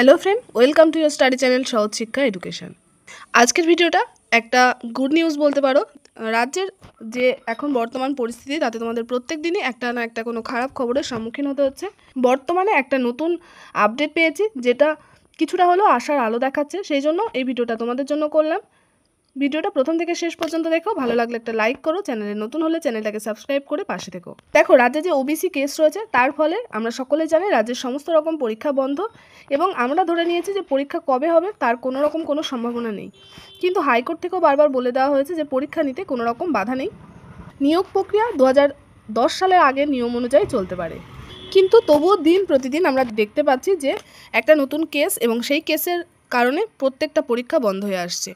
Hello friend, welcome to your study channel সহজ শিক্ষা education. আজকের ভিডিওটা একটা গুড নিউজ বলতে পারো। রাজ্যের যে এখন বর্তমান পরিস্থিতি তাতে তোমাদের প্রত্যেক দিনই একটা না একটা কোনো খারাপ খবরের সম্মুখীন হতে হচ্ছে। বর্তমানে একটা নতুন আপডেট পেয়েছি যেটা কিছুটা হলেও আশার আলো দেখাচ্ছে, সেই জন্য এই ভিডিওটা তোমাদের জন্য করলাম। ভিডিওটা প্রথম থেকে শেষ পর্যন্ত দেখো, ভালো লাগলে একটা লাইক করো, চ্যানেলে নতুন হলে চ্যানেলটাকে সাবস্ক্রাইব করে পাশে থেকো। দেখো, রাজ্যে যে ওবিসি কেস রয়েছে তার ফলে আমরা সকলে জানি রাজ্যের সমস্ত রকম পরীক্ষা বন্ধ, এবং আমরা ধরে নিয়েছি যে পরীক্ষা কবে হবে তার কোনো রকম কোনো সম্ভাবনা নেই। কিন্তু হাইকোর্ট থেকেও বারবার বলে দেওয়া হয়েছে যে পরীক্ষা নিতে কোনো রকম বাধা নেই, নিয়োগ প্রক্রিয়া 2010 সালের আগের নিয়ম অনুযায়ী চলতে পারে। কিন্তু তবুও দিন প্রতিদিন আমরা দেখতে পাচ্ছি যে একটা নতুন কেস, এবং সেই কেসের কারণে প্রত্যেকটা পরীক্ষা বন্ধ হয়ে আসছে।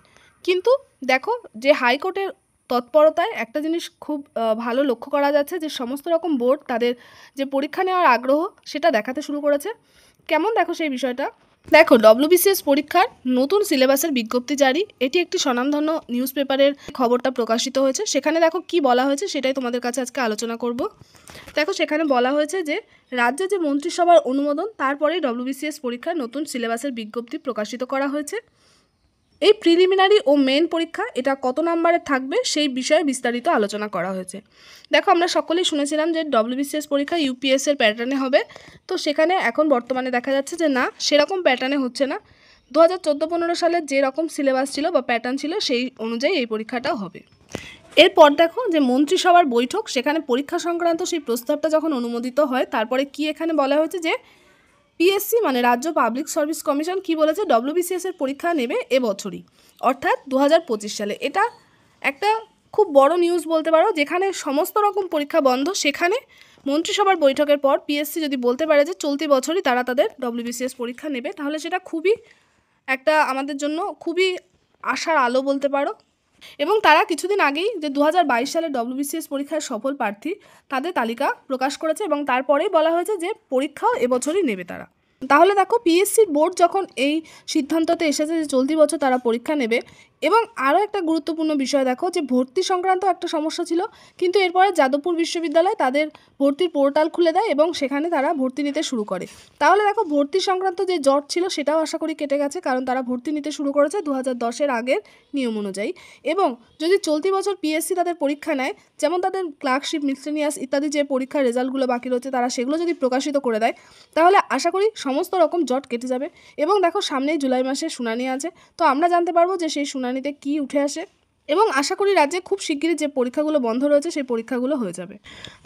কিন্তু দেখো, যে হাইকোর্টের তৎপরতায় একটা জিনিস খুব ভালো লক্ষ্য করা যাচ্ছে যে সমস্ত রকম বোর্ড তাদের যে পরীক্ষা নেওয়ার আগ্রহ সেটা দেখাতে শুরু করেছে। কেমন দেখো সেই বিষয়টা। দেখো, ডব্লিউবিসিএস পরীক্ষার নতুন সিলেবাসের বিজ্ঞপ্তি জারি, এটি একটি স্বনামধন্য নিউজ পেপারের খবরটা প্রকাশিত হয়েছে। সেখানে দেখো কি বলা হয়েছে সেটাই তোমাদের কাছে আজকে আলোচনা করব। দেখো, সেখানে বলা হয়েছে যে রাজ্যে যে মন্ত্রিসভার অনুমোদন তারপরেই ডব্লিউবিসিএস পরীক্ষার নতুন সিলেবাসের বিজ্ঞপ্তি প্রকাশিত করা হয়েছে। এই প্রিলিমিনারি ও মেন পরীক্ষা এটা কত নাম্বারে থাকবে সেই বিষয়ে বিস্তারিত আলোচনা করা হয়েছে। দেখো, আমরা সকলেই শুনেছিলাম যে ডব্লিউবিসিএস পরীক্ষা ইউপিএসের প্যাটার্নে হবে, তো সেখানে এখন বর্তমানে দেখা যাচ্ছে যে না, সেরকম প্যাটার্নে হচ্ছে না। 2014-15 সালের যেরকম সিলেবাস ছিল বা প্যাটার্ন ছিল সেই অনুযায়ী এই পরীক্ষাটাও হবে। এরপর দেখো, যে মন্ত্রিসভার বৈঠক, সেখানে পরীক্ষা সংক্রান্ত সেই প্রস্তাবটা যখন অনুমোদিত হয় তারপরে কি এখানে বলা হয়েছে যে পিএসসি মানে রাজ্য পাবলিক সার্ভিস কমিশন কি বলেছে, ডব্লিউবিসিএস এর পরীক্ষা নেবে এবছরই, অর্থাৎ 2025 সালে। এটা একটা খুব বড় নিউজ বলতে পারো, যেখানে সমস্ত রকম পরীক্ষা বন্ধ, সেখানে মন্ত্রিসভার বৈঠকের পর পিএসসি যদি বলতে পারে যে চলতি বছরই তারা তাদের ডব্লিউবিসিএস পরীক্ষা নেবে, তাহলে সেটা খুবই একটা আমাদের জন্য খুবই আশার আলো বলতে পারো। এবং তারা কিছুদিন আগেই যে 2022 সালে ডব্লিউবিসিএস পরীক্ষার সফল প্রার্থী তাদের তালিকা প্রকাশ করেছে, এবং তারপরেই বলা হয়েছে যে পরীক্ষাও এবছরই নেবে তারা। তাহলে দেখো, পিএসসির বোর্ড যখন এই সিদ্ধান্ততে এসেছে যে চলতি বছর তারা পরীক্ষা নেবে। এবং আরও একটা গুরুত্বপূর্ণ বিষয় দেখো, যে ভর্তি সংক্রান্ত একটা সমস্যা ছিল, কিন্তু এরপরে যাদবপুর বিশ্ববিদ্যালয় তাদের ভর্তির পোর্টাল খুলে দেয় এবং সেখানে তারা ভর্তি নিতে শুরু করে। তাহলে দেখো, ভর্তি সংক্রান্ত যে জট ছিল সেটাও আশা করি কেটে গেছে, কারণ তারা ভর্তি নিতে শুরু করেছে 2010-এর আগের নিয়ম অনুযায়ী। এবং যদি চলতি বছর পিএসসি তাদের পরীক্ষা নেয়, যেমন তাদের ক্লার্কশিপ, মিসলেনিয়াস ইত্যাদি যে পরীক্ষার রেজাল্টগুলো বাকি রয়েছে তারা সেগুলো যদি প্রকাশিত করে দেয়, তাহলে আশা করি সমস্ত রকম জট কেটে যাবে। এবং দেখো, সামনেই জুলাই মাসে শুনানি আছে, তো আমরা জানতে পারবো যে সেই শুনানিতে কী উঠে আসে, এবং আশা করি রাজ্যে খুব শিগগিরই যে পরীক্ষাগুলো বন্ধ রয়েছে সেই পরীক্ষাগুলো হয়ে যাবে।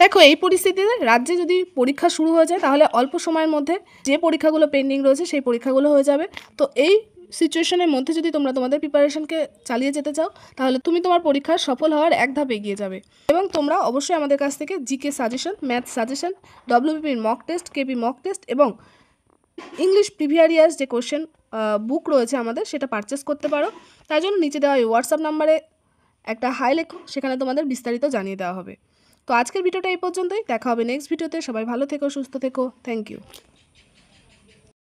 দেখো, এই পরিস্থিতিতে রাজ্যে যদি পরীক্ষা শুরু হয়ে যায় তাহলে অল্প সময়ের মধ্যে যে পরীক্ষাগুলো পেন্ডিং রয়েছে সেই পরীক্ষাগুলো হয়ে যাবে। তো এই সিচুয়েশনের মধ্যে যদি তোমরা তোমাদের প্রিপারেশনকে চালিয়ে যেতে চাও, তাহলে তুমি তোমার পরীক্ষার সফল হওয়ার এক ধাপ এগিয়ে যাবে। এবং তোমরা অবশ্যই আমাদের কাছ থেকে জিকে সাজেশন, ম্যাথ সাজেশন, ডব্লিউবিপির mock test, KP mock test এবং ইংলিশ প্রিভিয়াস যে কোশ্চেন বুক রয়েছে আমাদের, সেটা পারচেস করতে পারো। তার জন্য নিচে দেওয়া এই হোয়াটসঅ্যাপ নাম্বারে একটা হাই লেখো, সেখানে তোমাদের বিস্তারিত জানিয়ে দেওয়া হবে। তো আজকের ভিডিওটা এই পর্যন্তই, দেখা হবে নেক্সট ভিডিওতে। সবাই ভালো থেকো, সুস্থ থেকো, থ্যাংক ইউ।